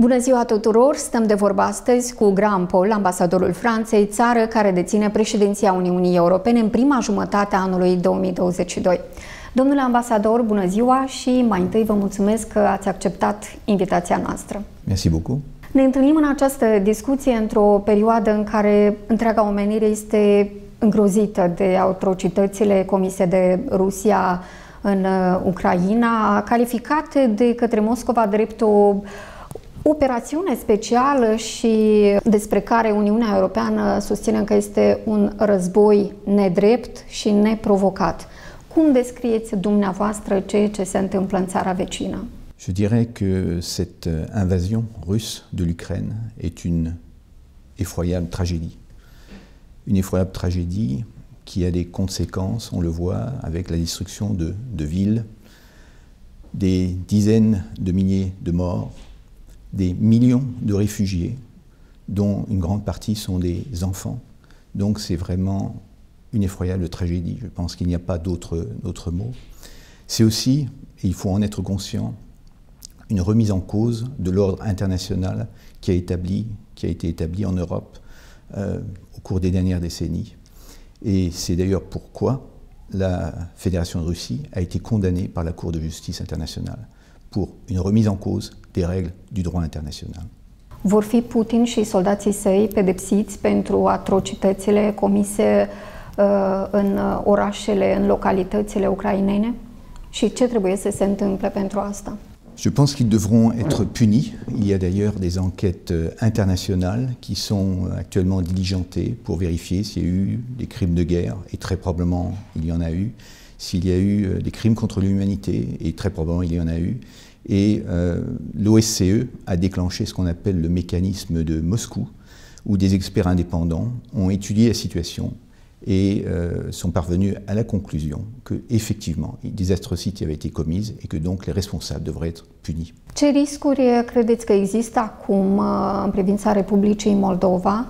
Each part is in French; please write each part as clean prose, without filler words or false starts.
Bună ziua tuturor! Stăm de vorbă astăzi cu Graham Paul, ambasadorul Franței, țară care deține președinția Uniunii Europene în prima jumătate a anului 2022. Domnule ambasador, bună ziua și mai întâi vă mulțumesc că ați acceptat invitația noastră. Merci beaucoup. Ne întâlnim în această discuție într-o perioadă în care întreaga omenire este îngrozită de atrocitățile comise de Rusia în Ucraina, calificate de către Moscova drept o operațiune specială și despre care Uniunea Europeană susține că este un război nedrept și neprovocat. Cum descrieți dumneavoastră ceea ce se întâmplă în țara vecină? Je dirais que cette invasion russe de l'Ukraine est une effroyable tragédie. Une effroyable tragédie qui a des conséquences, on le voit, avec la destruction de villes, des dizaines de milliers de morts, des millions de réfugiés, dont une grande partie sont des enfants. Donc c'est vraiment une effroyable tragédie. Je pense qu'il n'y a pas d'autre mot. C'est aussi, et il faut en être conscient, une remise en cause de l'ordre international qui a été établi en Europe au cours des dernières décennies. Et c'est d'ailleurs pourquoi la Fédération de Russie a été condamnée par la Cour de justice internationale pour une remise en cause des règles du droit international. Vor fi Putin și soldații săi pedepsiți pentru atrocitățile comise în orașele, în localitățile ucrainene? Și ce trebuie să se întâmple pentru asta? Je pense qu'ils devront être punis. Il y a d'ailleurs des enquêtes internationales qui sont actuellement diligentées pour vérifier s'il y a eu des crimes de guerre, et très probablement il y en a eu, s'il y a eu des crimes contre l'humanité, et très probablement il y en a eu. Et l'OSCE a déclenché ce qu'on appelle le mécanisme de Moscou, où des experts indépendants ont étudié la situation et sont parvenus à la conclusion que effectivement des atrocités avaient été commises et que donc les responsables devraient être punis. Ce riscuri credeți că există acum în privința Republicii Moldova,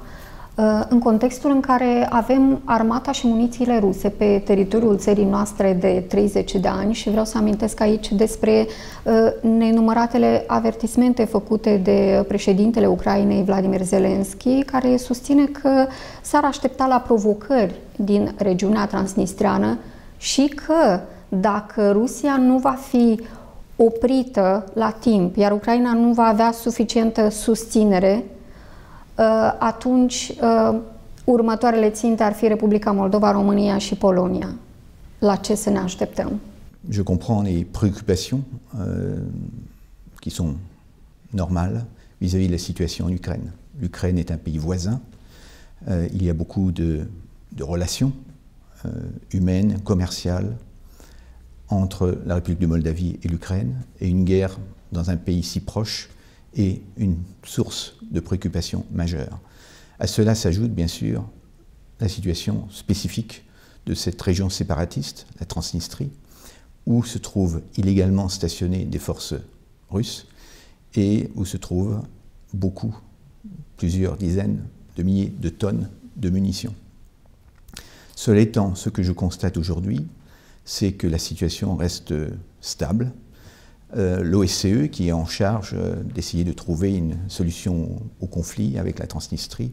în contextul în care avem armata și munițiile ruse pe teritoriul țării noastre de 30 de ani și vreau să amintesc aici despre nenumăratele avertismente făcute de președintele Ucrainei, Vladimir Zelensky, care susține că s-ar aștepta la provocări din regiunea transnistreană și că dacă Rusia nu va fi oprită la timp, iar Ucraina nu va avea suficientă susținere, atunci următoarele ținte ar fi Republica Moldova, România și Polonia. La ce să ne așteptăm? Je comprends les préoccupations qui sont normales vis-à-vis de la situation en Ukraine. L'Ukraine est un pays voisin. Il y a beaucoup de relations humaines, commerciales entre la République de Moldavie et l'Ukraine, et une guerre dans un pays si proche est une source de préoccupation majeure. À cela s'ajoute bien sûr la situation spécifique de cette région séparatiste, la Transnistrie, où se trouvent illégalement stationnées des forces russes et où se trouvent plusieurs dizaines de milliers de tonnes de munitions. Cela étant, ce que je constate aujourd'hui, c'est que la situation reste stable. L'OSCE, qui est en charge d'essayer de trouver une solution au conflit avec la Transnistrie,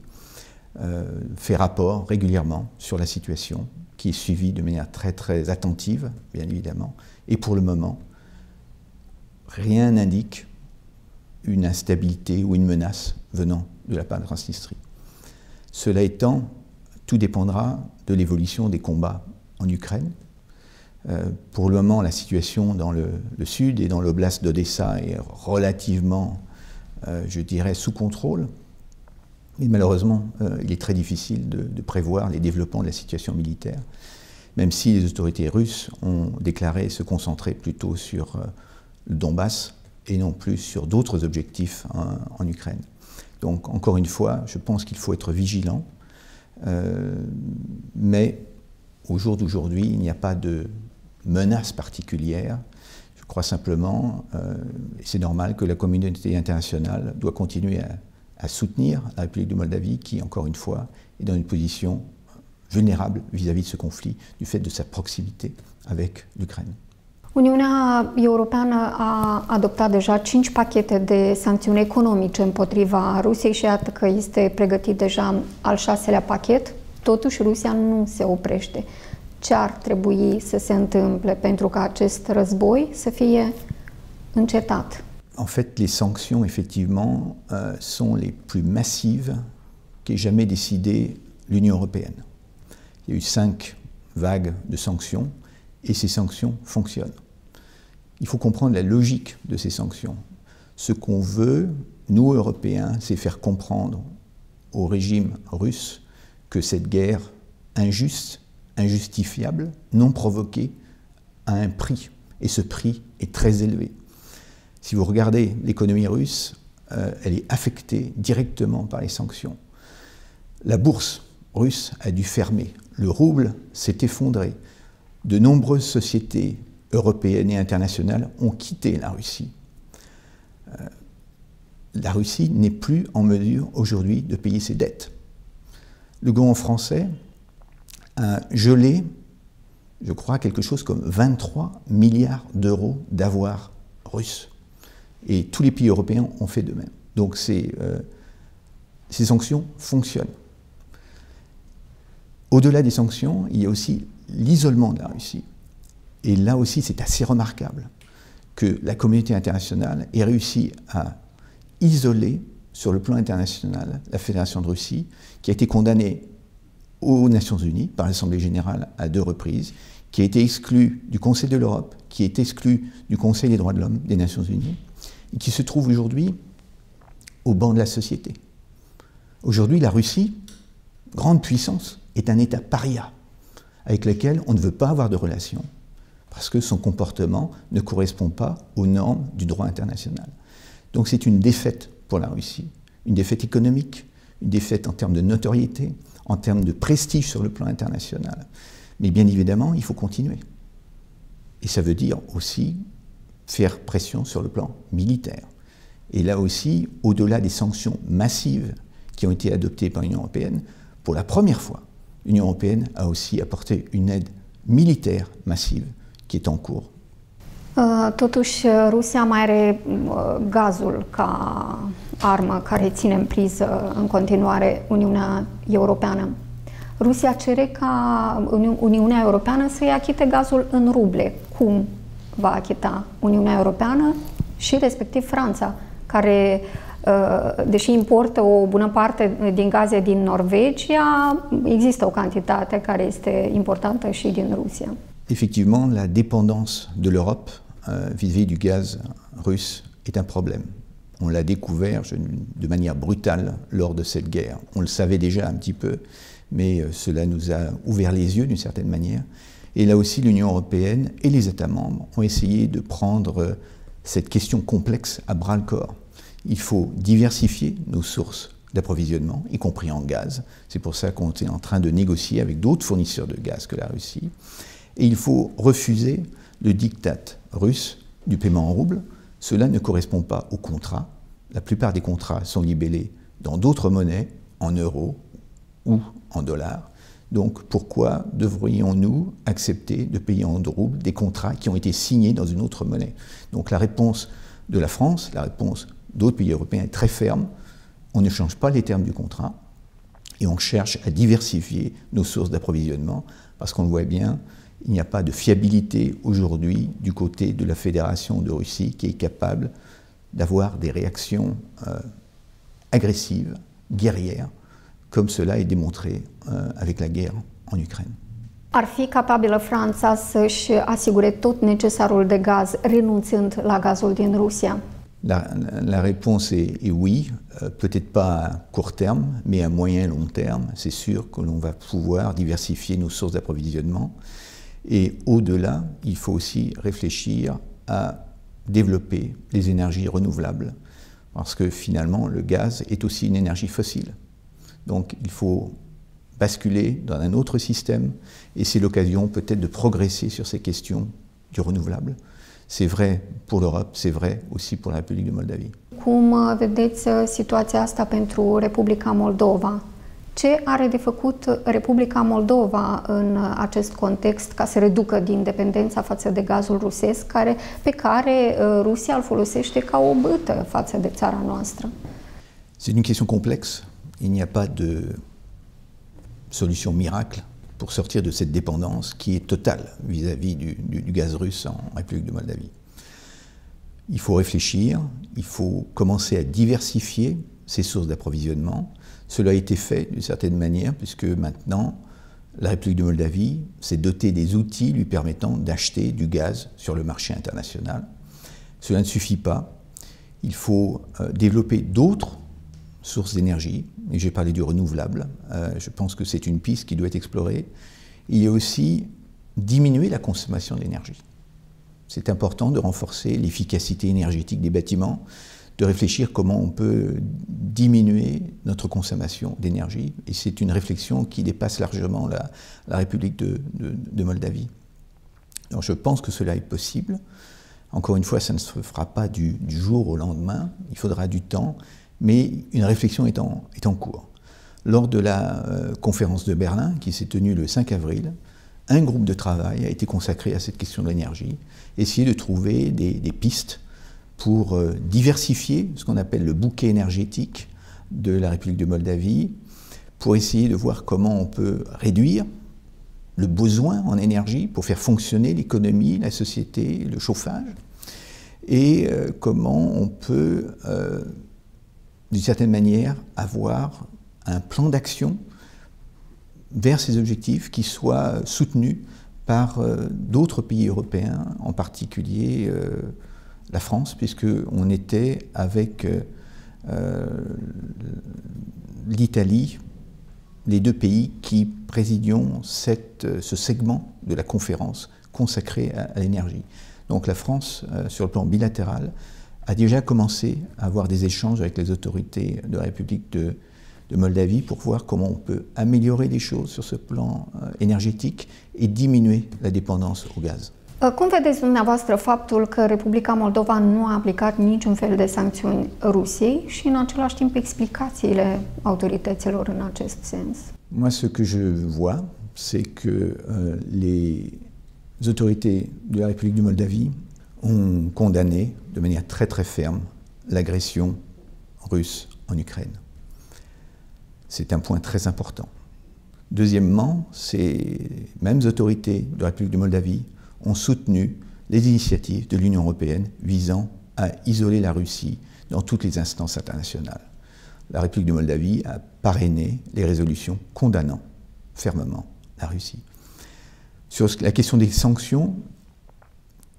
fait rapport régulièrement sur la situation, qui est suivie de manière très très attentive, bien évidemment. Et pour le moment, rien n'indique une instabilité ou une menace venant de la part de la Transnistrie. Cela étant, tout dépendra de l'évolution des combats en Ukraine. Pour le moment, la situation dans le sud et dans l'oblast d'Odessa est relativement, je dirais, sous contrôle. Mais malheureusement, il est très difficile de prévoir les développements de la situation militaire, même si les autorités russes ont déclaré se concentrer plutôt sur le Donbass et non plus sur d'autres objectifs en Ukraine. Donc, encore une fois, je pense qu'il faut être vigilant, mais au jour d'aujourd'hui, il n'y a pas de menace particulière. Je crois simplement, et c'est normal, que la communauté internationale doit continuer à soutenir la République de Moldavie qui, encore une fois, est dans une position vulnérable vis-à-vis de ce conflit du fait de sa proximité avec l'Ukraine. Uniunea Europeană a adoptat deja 5 pachete de sancțiuni economice împotriva Rusiei și iată că este pregătit deja al 6-lea pachet. Totuși, Rusia nu se oprește. Ce ar trebui să se întâmple pentru ca acest război să fie încetat? En fait, les sanctions, effectivement, sont les plus massives qu'ait jamais décidé l'Union européenne. Il y a eu 5 vagues de sanctions et ces sanctions fonctionnent. Il faut comprendre la logique de ces sanctions. Ce qu'on veut, nous, Européens, c'est faire comprendre au régime russe que cette guerre injuste, injustifiable, non provoquée, a un prix. Et ce prix est très élevé. Si vous regardez l'économie russe, elle est affectée directement par les sanctions. La bourse russe a dû fermer. Le rouble s'est effondré. De nombreuses sociétés européennes et internationales ont quitté la Russie. La Russie n'est plus en mesure aujourd'hui de payer ses dettes. Le gouvernement français a gelé, je crois, quelque chose comme 23 milliards d'euros d'avoirs russes. Et tous les pays européens ont fait de même. Donc ces sanctions fonctionnent. Au-delà des sanctions, il y a aussi l'isolement de la Russie. Et là aussi, c'est assez remarquable que la communauté internationale ait réussi à isoler sur le plan international la Fédération de Russie, qui a été condamnée aux Nations Unies par l'Assemblée générale à 2 reprises, qui a été exclue du Conseil de l'Europe, qui est exclue du Conseil des droits de l'homme des Nations Unies, et qui se trouve aujourd'hui au banc de la société. Aujourd'hui, la Russie, grande puissance, est un État paria, avec lequel on ne veut pas avoir de relations, parce que son comportement ne correspond pas aux normes du droit international. Donc c'est une défaite pour la Russie, une défaite économique, une défaite en termes de notoriété, en termes de prestige sur le plan international. Mais bien évidemment, il faut continuer. Et ça veut dire aussi faire pression sur le plan militaire. Et là aussi, au-delà des sanctions massives qui ont été adoptées par l'Union européenne, pour la première fois, l'Union européenne a aussi apporté une aide militaire massive qui est en cours. Totuși, Rusia mai are gazul ca armă care ține în priză în continuare Uniunea Europeană. Rusia cere ca Uniunea Europeană să-i achite gazul în ruble. Cum va achita Uniunea Europeană și respectiv Franța, care, deși importă o bună parte din gaze din Norvegia, există o cantitate care este importantă și din Rusia. Effectivement, la dépendance de l'Europe vis-à-vis du gaz russe est un problème. On l'a découvert de manière brutale lors de cette guerre. On le savait déjà un petit peu, mais cela nous a ouvert les yeux d'une certaine manière. Et là aussi, l'Union européenne et les États membres ont essayé de prendre cette question complexe à bras-le-corps. Il faut diversifier nos sources d'approvisionnement, y compris en gaz. C'est pour ça qu'on est en train de négocier avec d'autres fournisseurs de gaz que la Russie. Et il faut refuser le diktat russe du paiement en rouble. Cela ne correspond pas au contrat. La plupart des contrats sont libellés dans d'autres monnaies, en euros ou en dollars. Donc pourquoi devrions-nous accepter de payer en rouble des contrats qui ont été signés dans une autre monnaie? Donc la réponse de la France, la réponse d'autres pays européens est très ferme. On ne change pas les termes du contrat et on cherche à diversifier nos sources d'approvisionnement parce qu'on le voit bien, il n'y a pas de fiabilité aujourd'hui du côté de la Fédération de Russie qui est capable d'avoir des réactions agressives, guerrières, comme cela est démontré avec la guerre en Ukraine. Ar fi capabilă Franța să-și asigure tot necesarul de gaz, renunțând la gazul din Rusia? La réponse est oui, peut-être pas à court terme, mais à moyen et long terme. C'est sûr que l'on va pouvoir diversifier nos sources d'approvisionnement. Et au-delà, il faut aussi réfléchir à développer les énergies renouvelables, parce que finalement, le gaz est aussi une énergie fossile. Donc il faut basculer dans un autre système, et c'est l'occasion peut-être de progresser sur ces questions du renouvelable. C'est vrai pour l'Europe, c'est vrai aussi pour la République de Moldavie. Cum vedeți situația asta pentru Republica Moldova? Ce are de făcut Republica Moldova în acest context ca să reducă din dependența față de gazul rusesc, pe care Rusia îl folosește ca o bâtă față de țara noastră? C'est une question complexe. Il n'y a pas de solution miracle pour sortir de cette dépendance qui est totale vis-à-vis du gaz russe en République de Moldavie. Il faut réfléchir, il faut commencer à diversifier ses sources d'approvisionnement. Cela a été fait d'une certaine manière, puisque maintenant, la République de Moldavie s'est dotée des outils lui permettant d'acheter du gaz sur le marché international. Cela ne suffit pas. Il faut développer d'autres sources d'énergie. Et j'ai parlé du renouvelable. Je pense que c'est une piste qui doit être explorée. Il y a aussi diminuer la consommation d'énergie. C'est important de renforcer l'efficacité énergétique des bâtiments, de réfléchir comment on peut diminuer notre consommation d'énergie. Et c'est une réflexion qui dépasse largement la République de Moldavie. Alors je pense que cela est possible. Encore une fois, ça ne se fera pas du jour au lendemain. Il faudra du temps, mais une réflexion est en cours. Lors de la conférence de Berlin, qui s'est tenue le 5 avril, un groupe de travail a été consacré à cette question de l'énergie, essayer de trouver des pistes pour diversifier ce qu'on appelle le bouquet énergétique de la République de Moldavie, pour essayer de voir comment on peut réduire le besoin en énergie pour faire fonctionner l'économie, la société, le chauffage, et comment on peut, d'une certaine manière, avoir un plan d'action vers ces objectifs qui soient soutenus par d'autres pays européens, en particulier la France, puisqu'on était avec l'Italie, les deux pays qui présidions ce segment de la conférence consacré à l'énergie. Donc la France, sur le plan bilatéral, a déjà commencé à avoir des échanges avec les autorités de la République de Moldavie pour voir comment on peut améliorer les choses sur ce plan énergétique et diminuer la dépendance au gaz. Cum vedeți dumneavoastră faptul că Republica Moldova nu a aplicat niciun fel de sancțiuni Rusiei și în același timp explicațiile autorităților în acest sens? Moi, ce que je vois, c'est que les autorités de la République de Moldavie ont condamné de manière très très ferme l'agression russe en Ukraine. C'est un point très important. Deuxièmement, ces mêmes autorités de la République de Moldavie ont soutenu les initiatives de l'Union européenne visant à isoler la Russie dans toutes les instances internationales. La République de Moldavie a parrainé les résolutions condamnant fermement la Russie. Sur la question des sanctions,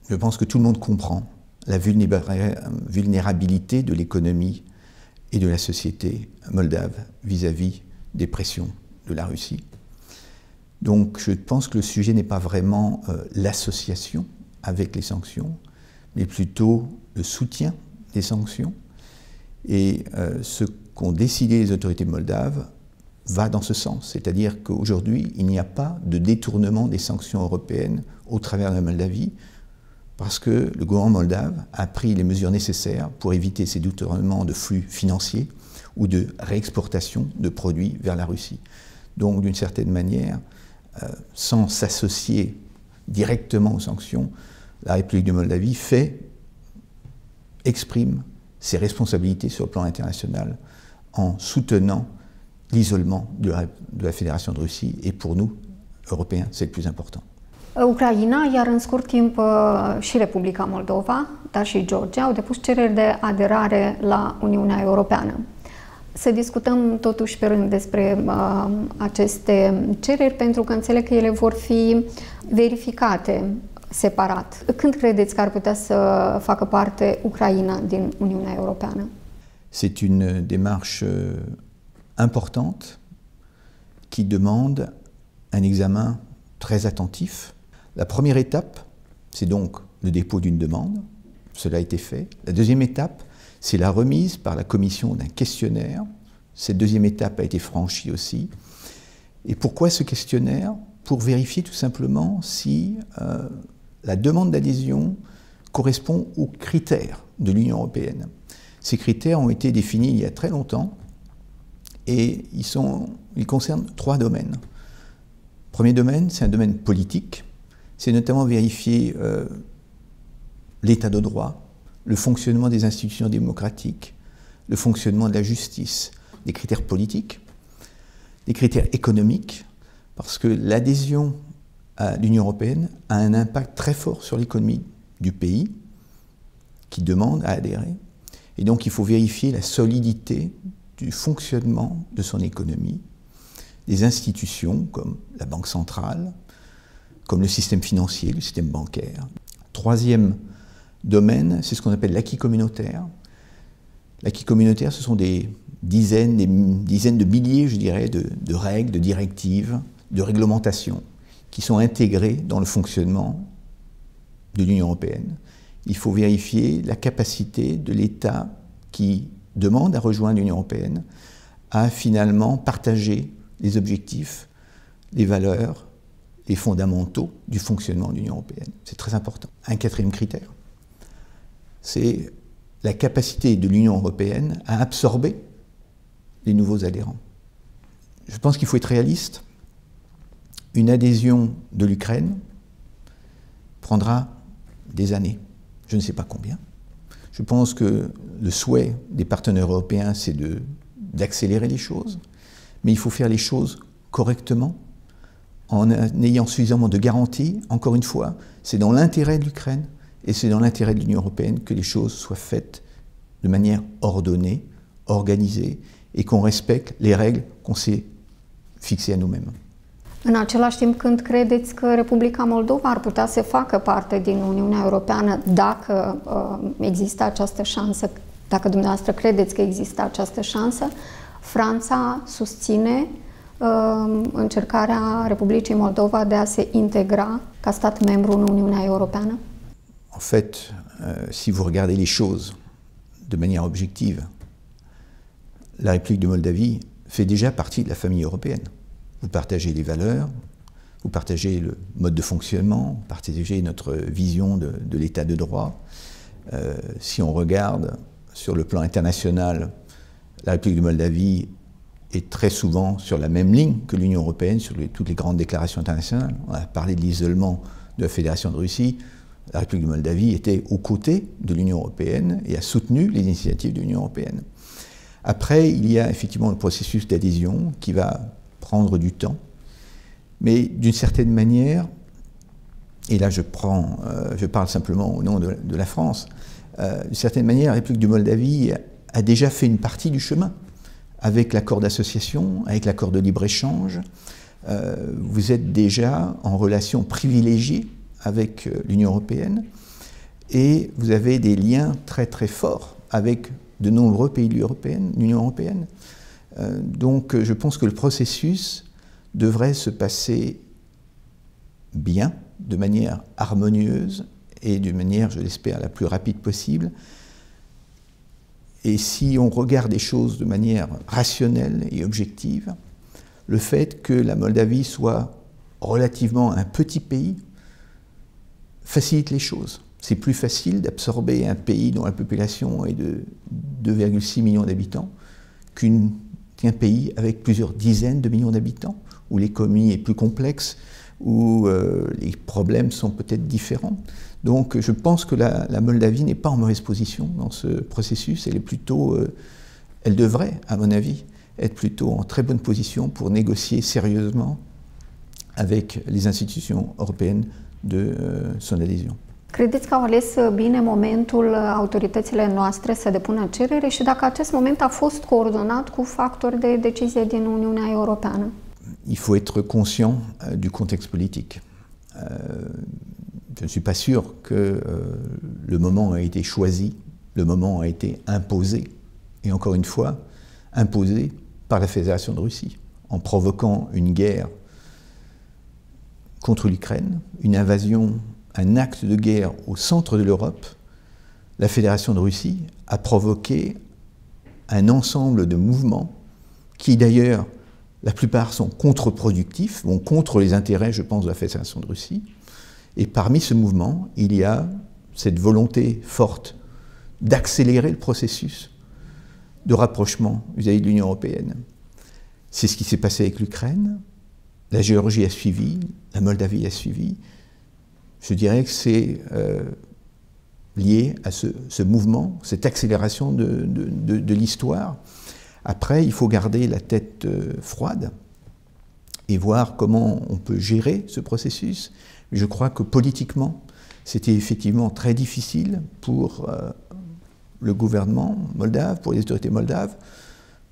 je pense que tout le monde comprend la vulnérabilité de l'économie et de la société moldave vis-à-vis des pressions de la Russie. Donc je pense que le sujet n'est pas vraiment l'association avec les sanctions, mais plutôt le soutien des sanctions. Et ce qu'ont décidé les autorités moldaves va dans ce sens. C'est-à-dire qu'aujourd'hui, il n'y a pas de détournement des sanctions européennes au travers de la Moldavie, parce que le gouvernement moldave a pris les mesures nécessaires pour éviter ces détournements de flux financiers ou de réexportation de produits vers la Russie. Donc d'une certaine manière, sans s'associer directement aux sanctions, la République de Moldavie exprime ses responsabilités sur le plan international en soutenant l'isolement de la Fédération de Russie, et pour nous, Européens, c'est le plus important. Ucraina, iar în scurt timp și Republica Moldova, dar și Georgia, au depus cereri de aderare la Uniunea Europeană. Să discutăm totuși pe rând despre aceste cereri, pentru că înțeleg că ele vor fi verificate separat. Când credeți că ar putea să facă parte Ucraina din Uniunea Europeană? C'est une démarche importante qui demande un examen très attentif. La première étape, c'est donc le dépôt d'une demande. Cela a été fait. La deuxième étape, c'est la remise par la Commission d'un questionnaire. Cette deuxième étape a été franchie aussi. Et pourquoi ce questionnaire? Pour vérifier tout simplement si la demande d'adhésion correspond aux critères de l'Union européenne. Ces critères ont été définis il y a très longtemps et ils concernent 3 domaines. Premier domaine, c'est un domaine politique. C'est notamment vérifier l'état de droit, le fonctionnement des institutions démocratiques, le fonctionnement de la justice, des critères politiques, des critères économiques, parce que l'adhésion à l'Union européenne a un impact très fort sur l'économie du pays qui demande à adhérer. Et donc il faut vérifier la solidité du fonctionnement de son économie, des institutions comme la Banque centrale, comme le système financier, le système bancaire. Troisième domaine, c'est ce qu'on appelle l'acquis communautaire. L'acquis communautaire, ce sont des dizaines de milliers, je dirais, de règles, de directives, de réglementations qui sont intégrées dans le fonctionnement de l'Union européenne. Il faut vérifier la capacité de l'État qui demande à rejoindre l'Union européenne à finalement partager les objectifs, les valeurs, les fondamentaux du fonctionnement de l'Union européenne. C'est très important. Un quatrième critère, c'est la capacité de l'Union européenne à absorber les nouveaux adhérents. Je pense qu'il faut être réaliste. Une adhésion de l'Ukraine prendra des années. Je ne sais pas combien. Je pense que le souhait des partenaires européens, c'est d'accélérer les choses, mais il faut faire les choses correctement, en ayant suffisamment de garanties. Encore une fois, c'est dans l'intérêt de l'Ukraine et c'est dans l'intérêt de l'Union européenne que les choses soient faites de manière ordonnée, organisée, et qu'on respecte les règles qu'on s'est fixées à nous-mêmes. În același timp, când credeți că Republica Moldova ar putea să facă parte din Uniunea Europeană dacă există această șansă, dacă dumneavoastră credeți că există această șansă, Franța susține încercarea Republicii Moldova de a se integra ca stat membru în Uniunea Europeană? En fait, si vous regardez les choses de manière objective, la République de Moldavie fait déjà partie de la famille européenne. Vous partagez les valeurs, vous partagez le mode de fonctionnement, vous partagez notre vision de l'état de droit. Si on regarde sur le plan international, la République de Moldavie est très souvent sur la même ligne que l'Union européenne, sur toutes les grandes déclarations internationales. On a parlé de l'isolement de la Fédération de Russie. La République de Moldavie était aux côtés de l'Union européenne et a soutenu les initiatives de l'Union européenne. Après, il y a effectivement le processus d'adhésion qui va prendre du temps, mais d'une certaine manière, et là je parle simplement au nom de la France, d'une certaine manière, la République de Moldavie a déjà fait une partie du chemin avec l'accord d'association, avec l'accord de libre-échange. Vous êtes déjà en relation privilégiée avec l'Union européenne et vous avez des liens très très forts avec de nombreux pays de l'Union européenne. Donc je pense que le processus devrait se passer bien, de manière harmonieuse et de manière, je l'espère, la plus rapide possible. Et si on regarde les choses de manière rationnelle et objective, le fait que la Moldavie soit relativement un petit pays facilite les choses. C'est plus facile d'absorber un pays dont la population est de 2,6 millions d'habitants qu'un pays avec plusieurs dizaines de millions d'habitants, où l'économie est plus complexe, où les problèmes sont peut-être différents. Donc je pense que la Moldavie n'est pas en mauvaise position dans ce processus. Elle est plutôt, elle devrait, à mon avis, être plutôt en très bonne position pour négocier sérieusement avec les institutions européennes de son adhésion. Credeți că au ales bine momentul autoritățile noastre să depună cerere și dacă acest moment a fost coordonat cu factori de decizie din Uniunea Europeană? Il faut être conscient du contexte politique. Je ne suis pas sûr que le moment a été choisi, le moment a été imposé, et encore une fois, imposé par la Fédération de Russie, en provoquant une guerre contre l'Ukraine, une invasion, un acte de guerre au centre de l'Europe. La Fédération de Russie a provoqué un ensemble de mouvements qui d'ailleurs, la plupart sont contre-productifs, vont contre les intérêts, je pense, de la Fédération de Russie. Et parmi ce mouvement, il y a cette volonté forte d'accélérer le processus de rapprochement vis-à-vis de l'Union européenne. C'est ce qui s'est passé avec l'Ukraine, la Géorgie a suivi, la Moldavie a suivi. Je dirais que c'est lié à ce mouvement, cette accélération de l'histoire. Après, il faut garder la tête froide et voir comment on peut gérer ce processus. Je crois que politiquement, c'était effectivement très difficile pour le gouvernement moldave, pour les autorités moldaves,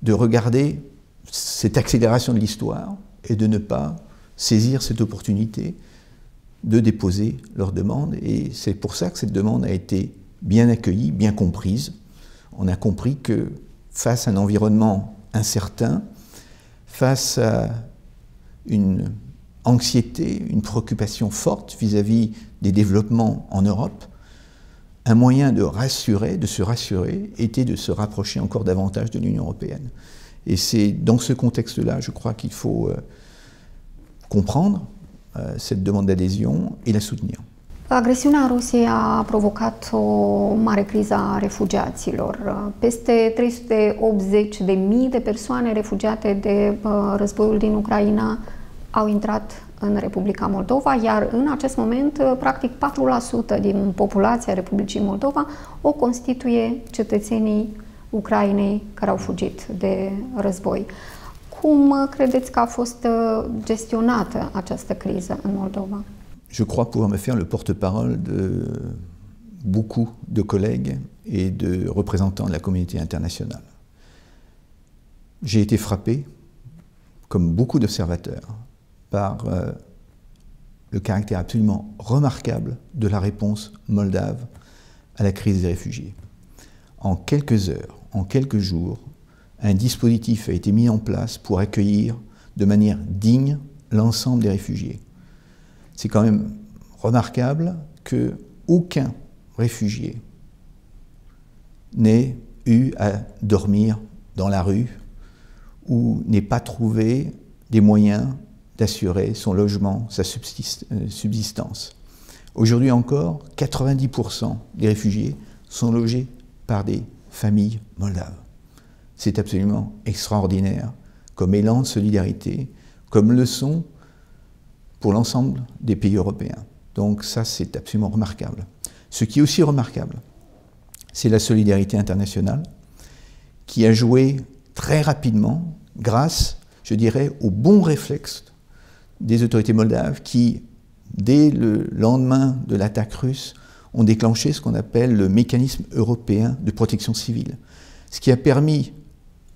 de regarder cette accélération de l'histoire et de ne pas saisir cette opportunité de déposer leur demande. Et c'est pour ça que cette demande a été bien accueillie, bien comprise. On a compris que face à un environnement incertain, face à une anxiété, une préoccupation forte vis-à-vis des développements en Europe, un moyen de se rassurer, était de se rapprocher encore davantage de l'Union européenne. Et c'est dans ce contexte-là, je crois qu'il faut comprendre cette demande d'adhésion et la soutenir. Agresiunea Rusiei a provocat o mare criză a refugiaților. Peste 380.000 de persoane refugiate de războiul din Ucraina au intrat în Republica Moldova, iar în acest moment, practic 4% din populația Republicii Moldova o constituie cetățenii Ucrainei care au fugit de război. Cum credeți că a fost gestionată această criză în Moldova? Je crois pouvoir me faire le porte-parole de beaucoup de collègues et de représentants de la communauté internationale. J'ai été frappé, comme beaucoup d'observateurs, par le caractère absolument remarquable de la réponse moldave à la crise des réfugiés. En quelques heures, en quelques jours, un dispositif a été mis en place pour accueillir de manière digne l'ensemble des réfugiés. C'est quand même remarquable qu'aucun réfugié n'ait eu à dormir dans la rue ou n'ait pas trouvé des moyens d'assurer son logement, sa subsistance. Aujourd'hui encore, 90% des réfugiés sont logés par des familles moldaves. C'est absolument extraordinaire comme élan de solidarité, comme leçon pour l'ensemble des pays européens. Donc ça, c'est absolument remarquable. Ce qui est aussi remarquable, c'est la solidarité internationale qui a joué très rapidement grâce, je dirais, au bon réflexe des autorités moldaves qui, dès le lendemain de l'attaque russe, ont déclenché ce qu'on appelle le mécanisme européen de protection civile. Ce qui a permis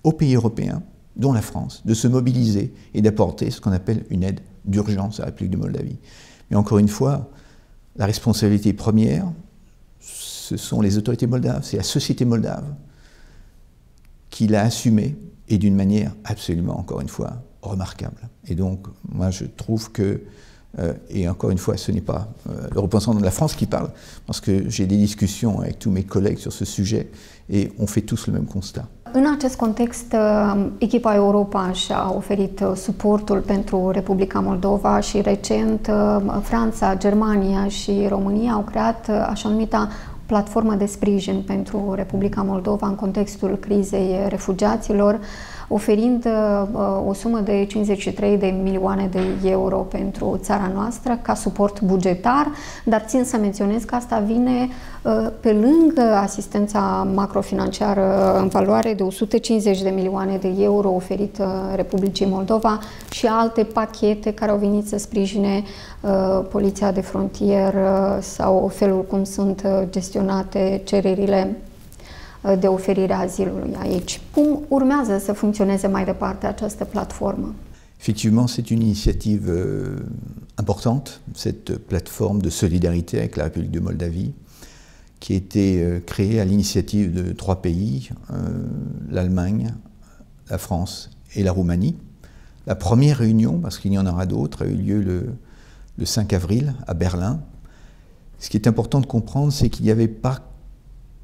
aux pays européens, dont la France, de se mobiliser et d'apporter ce qu'on appelle une aide d'urgence à la République de Moldavie. Mais encore une fois, la responsabilité première, ce sont les autorités moldaves, c'est la société moldave qui l'a assumée et d'une manière absolument, encore une fois, remarquable. Et donc, moi, je trouve que, et encore une fois, ce n'est pas le représentant de la France qui parle, parce que j'ai des discussions avec tous mes collègues sur ce sujet, et on fait tous le même constat. În acest context, echipa Europa și-a oferit suportul pentru Republica Moldova și recent Franța, Germania și România au creat așa numita platformă de sprijin pentru Republica Moldova în contextul crizei refugiaților, oferind o sumă de 53 de milioane de euro pentru țara noastră ca suport bugetar, dar țin să menționez că asta vine pe lângă asistența macrofinanciară în valoare de 150 de milioane de euro oferită Republicii Moldova și alte pachete care au venit să sprijine poliția de frontieră sau felul cum sunt gestionate cererile de oferire a azilului aici. Cum urmează să funcționeze mai departe această platformă? Effectivement, c'est une initiative importante, cette plateforme de solidarité avec la République de Moldavie, qui a été créée à l'initiative de 3 pays, l'Allemagne, la France et la Roumanie. La première réunion, parce qu'il y en aura d'autres, a eu lieu le 5 avril à Berlin. Ce qui est important de comprendre, c'est qu'il n'y avait pas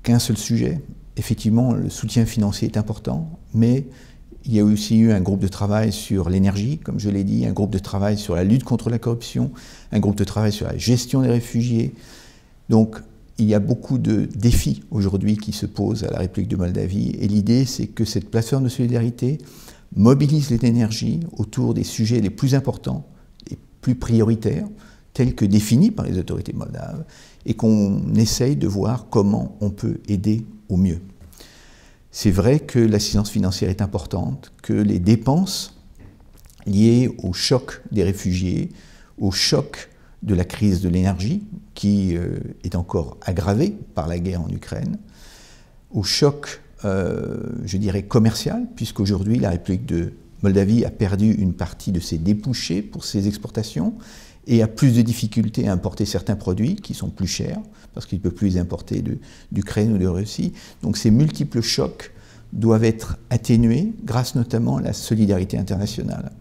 qu'un seul sujet. Effectivement, le soutien financier est important, mais il y a aussi eu un groupe de travail sur l'énergie, comme je l'ai dit, un groupe de travail sur la lutte contre la corruption, un groupe de travail sur la gestion des réfugiés. Donc, il y a beaucoup de défis aujourd'hui qui se posent à la République de Moldavie, et l'idée, c'est que cette plateforme de solidarité mobilise l'énergie autour des sujets les plus importants, les plus prioritaires, tels que définis par les autorités moldaves, et qu'on essaye de voir comment on peut aider au mieux. C'est vrai que l'assistance financière est importante, que les dépenses liées au choc des réfugiés, au choc de la crise de l'énergie, qui est encore aggravée par la guerre en Ukraine, au choc, je dirais, commercial, puisqu'aujourd'hui la République de Moldavie a perdu une partie de ses débouchés pour ses exportations et a plus de difficultés à importer certains produits qui sont plus chers, parce qu'il ne peut plus les importer d'Ukraine ou de Russie. Donc ces multiples chocs doivent être atténués grâce notamment à la solidarité internationale.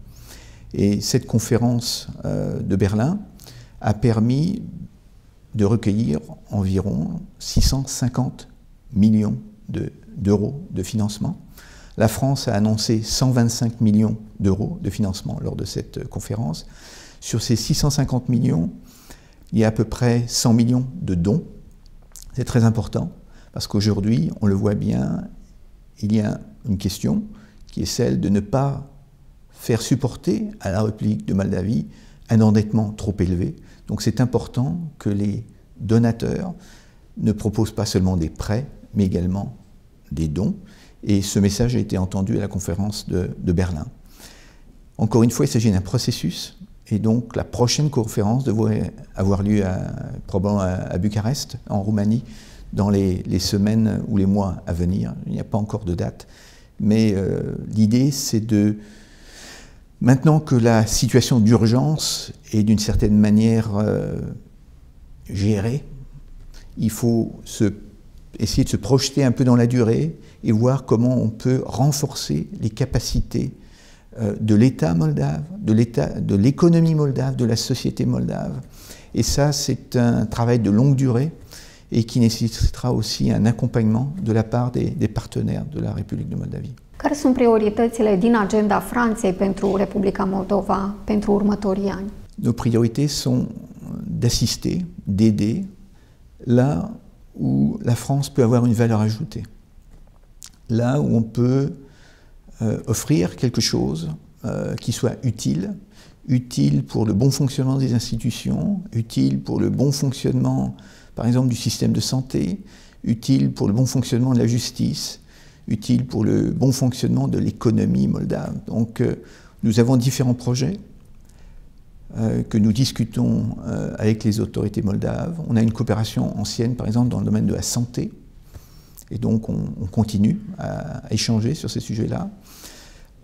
Et cette conférence de Berlin a permis de recueillir environ 650 millions d'euros de financement. La France a annoncé 125 millions d'euros de financement lors de cette conférence. Sur ces 650 millions, il y a à peu près 100 millions de dons. C'est très important parce qu'aujourd'hui, on le voit bien, il y a une question qui est celle de ne pas faire supporter à la République de Moldavie un endettement trop élevé. Donc c'est important que les donateurs ne proposent pas seulement des prêts, mais également des dons. Et ce message a été entendu à la conférence de Berlin. Encore une fois, il s'agit d'un processus. Et donc la prochaine conférence devrait avoir lieu probablement à Bucarest, en Roumanie, dans les semaines ou les mois à venir. Il n'y a pas encore de date. Mais l'idée, c'est de... Maintenant que la situation d'urgence est d'une certaine manière gérée, il faut essayer de se projeter un peu dans la durée et voir comment on peut renforcer les capacités de l'État moldave, de l'économie moldave, de la société moldave. Et ça, c'est un travail de longue durée et qui nécessitera aussi un accompagnement de la part des partenaires de la République de Moldavie. Care sunt prioritățile din agenda Franței pentru Republica Moldova pentru următorii ani? Nos priorités sont d'assister, d'aider là où la France peut avoir une valeur ajoutée, là où on peut offrir quelque chose qui soit utile pour le bon fonctionnement des institutions, utile pour le bon fonctionnement, par exemple, du système de santé, utile pour le bon fonctionnement de la justice, utile pour le bon fonctionnement de l'économie moldave. Donc nous avons différents projets que nous discutons avec les autorités moldaves. On a une coopération ancienne, par exemple, dans le domaine de la santé. Et donc on continue à échanger sur ces sujets-là.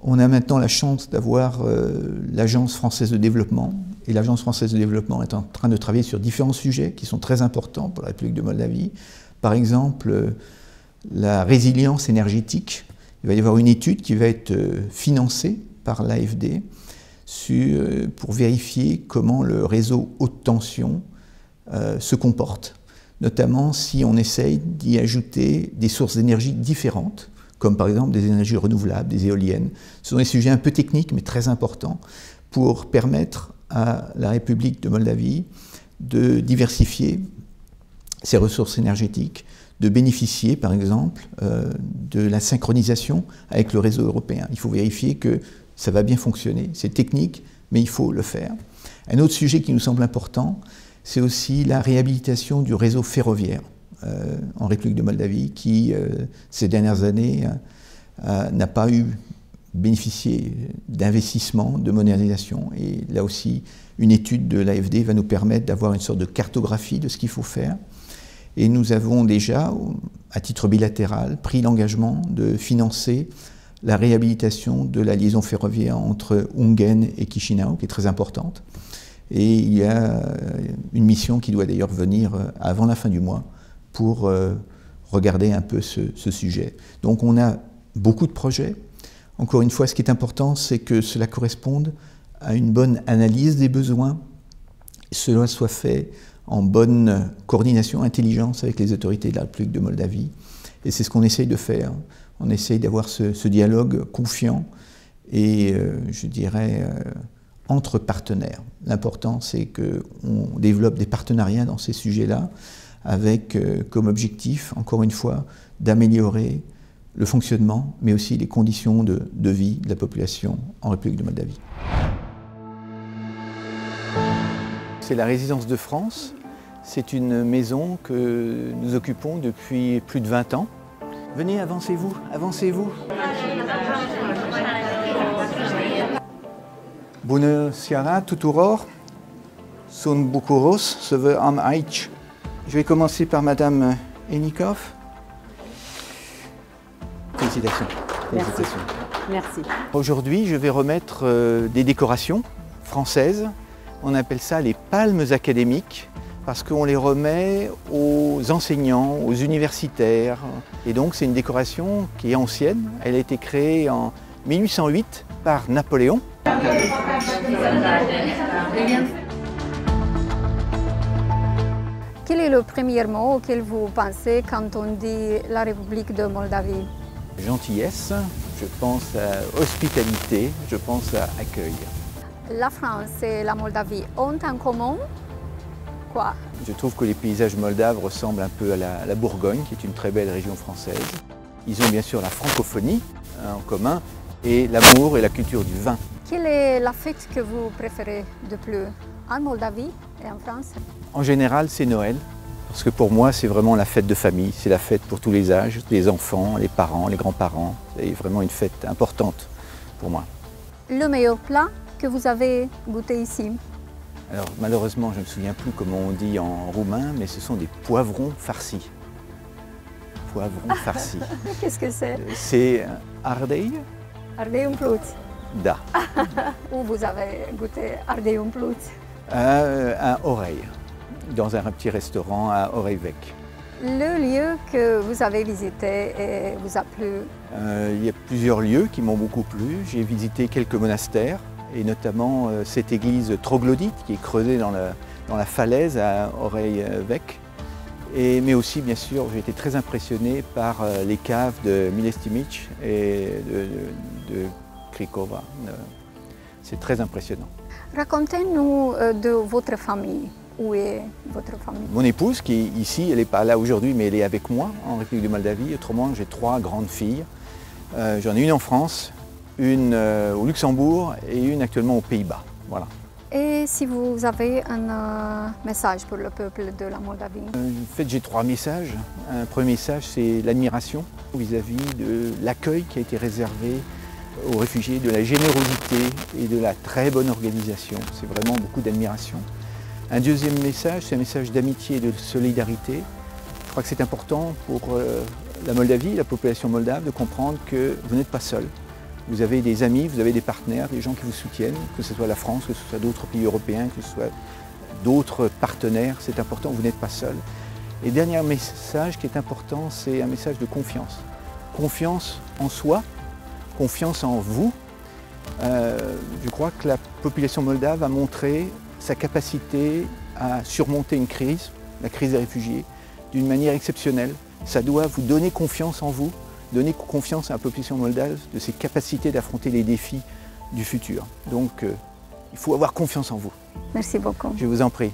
On a maintenant la chance d'avoir l'Agence française de développement. Et l'Agence française de développement est en train de travailler sur différents sujets qui sont très importants pour la République de Moldavie. Par exemple, la résilience énergétique. Il va y avoir une étude qui va être financée par l'AFD pour vérifier comment le réseau haute tension se comporte, notamment si on essaye d'y ajouter des sources d'énergie différentes, comme par exemple des énergies renouvelables, des éoliennes. Ce sont des sujets un peu techniques, mais très importants, pour permettre à la République de Moldavie de diversifier ses ressources énergétiques, de bénéficier, par exemple, de la synchronisation avec le réseau européen. Il faut vérifier que ça va bien fonctionner. C'est technique, mais il faut le faire. Un autre sujet qui nous semble important, c'est aussi la réhabilitation du réseau ferroviaire en République de Moldavie, qui, ces dernières années, n'a pas bénéficié d'investissements, de modernisation. Et là aussi, une étude de l'AFD va nous permettre d'avoir une sorte de cartographie de ce qu'il faut faire. Et nous avons déjà, à titre bilatéral, pris l'engagement de financer la réhabilitation de la liaison ferroviaire entre Ungen et Chisinau, qui est très importante. Et il y a une mission qui doit d'ailleurs venir avant la fin du mois pour regarder un peu ce sujet. Donc on a beaucoup de projets. Encore une fois, ce qui est important, c'est que cela corresponde à une bonne analyse des besoins, cela soit fait en bonne coordination, intelligence avec les autorités de la République de Moldavie. Et c'est ce qu'on essaye de faire. On essaye d'avoir ce dialogue confiant et, je dirais, entre partenaires. L'important, c'est qu'on développe des partenariats dans ces sujets-là avec comme objectif, encore une fois, d'améliorer le fonctionnement, mais aussi les conditions de vie de la population en République de Moldavie. C'est la résidence de France. C'est une maison que nous occupons depuis plus de 20 ans. Venez, avancez-vous, avancez-vous. Bună seara tuturor. Sunt bucuros să vă am aici. Je vais commencer par Madame Enikov. Félicitations. Félicitations. Merci. Aujourd'hui, je vais remettre des décorations françaises. On appelle ça les palmes académiques parce qu'on les remet aux enseignants, aux universitaires. Et donc c'est une décoration qui est ancienne. Elle a été créée en 1808 par Napoléon. Quel est le premier mot auquel vous pensez quand on dit la République de Moldavie? Gentillesse, je pense à hospitalité, je pense à accueil. La France et la Moldavie ont en commun quoi? Je trouve que les paysages moldaves ressemblent un peu à la Bourgogne, qui est une très belle région française. Ils ont bien sûr la francophonie en commun et l'amour et la culture du vin. Quelle est la fête que vous préférez de plus en Moldavie et en France? En général, c'est Noël, parce que pour moi, c'est vraiment la fête de famille. C'est la fête pour tous les âges, les enfants, les parents, les grands-parents. C'est vraiment une fête importante pour moi. Le meilleur plat que vous avez goûté ici? Alors malheureusement, je ne me souviens plus comment on dit en roumain, mais ce sont des poivrons farcis. Poivrons farcis. Qu'est-ce que c'est? C'est ardei? Ardei umplut. Da. Où vous avez goûté ardei umplut? À Oreille, dans un petit restaurant à Oreille-Vec. Le lieu que vous avez visité et vous a plu? Il y a plusieurs lieux qui m'ont beaucoup plu. J'ai visité quelques monastères, et notamment cette église troglodyte qui est creusée dans la falaise à Oreille-Vec. Mais aussi, bien sûr, j'ai été très impressionné par les caves de Milestimic et de Krikova. C'est très impressionnant. Racontez-nous de votre famille. Où est votre famille? Mon épouse, qui est ici, elle n'est pas là aujourd'hui, mais elle est avec moi en République de Moldavie. Autrement, j'ai 3 grandes filles. J'en ai une en France, une au Luxembourg et une actuellement aux Pays-Bas. Voilà. Et si vous avez un message pour le peuple de la Moldavie? En fait, j'ai 3 messages. Un premier message, c'est l'admiration vis-à-vis de l'accueil qui a été réservé aux réfugiés, de la générosité et de la très bonne organisation. C'est vraiment beaucoup d'admiration. Un deuxième message, c'est un message d'amitié et de solidarité. Je crois que c'est important pour la Moldavie, la population moldave, de comprendre que vous n'êtes pas seul. Vous avez des amis, vous avez des partenaires, des gens qui vous soutiennent, que ce soit la France, que ce soit d'autres pays européens, que ce soit d'autres partenaires. C'est important, vous n'êtes pas seul. Et dernier message qui est important, c'est un message de confiance. Confiance en soi, confiance en vous. Je crois que la population moldave a montré sa capacité à surmonter une crise, la crise des réfugiés, d'une manière exceptionnelle. Ça doit vous donner confiance en vous, donner confiance à la population moldave de ses capacités d'affronter les défis du futur. Donc, il faut avoir confiance en vous. Merci beaucoup. Je vous en prie.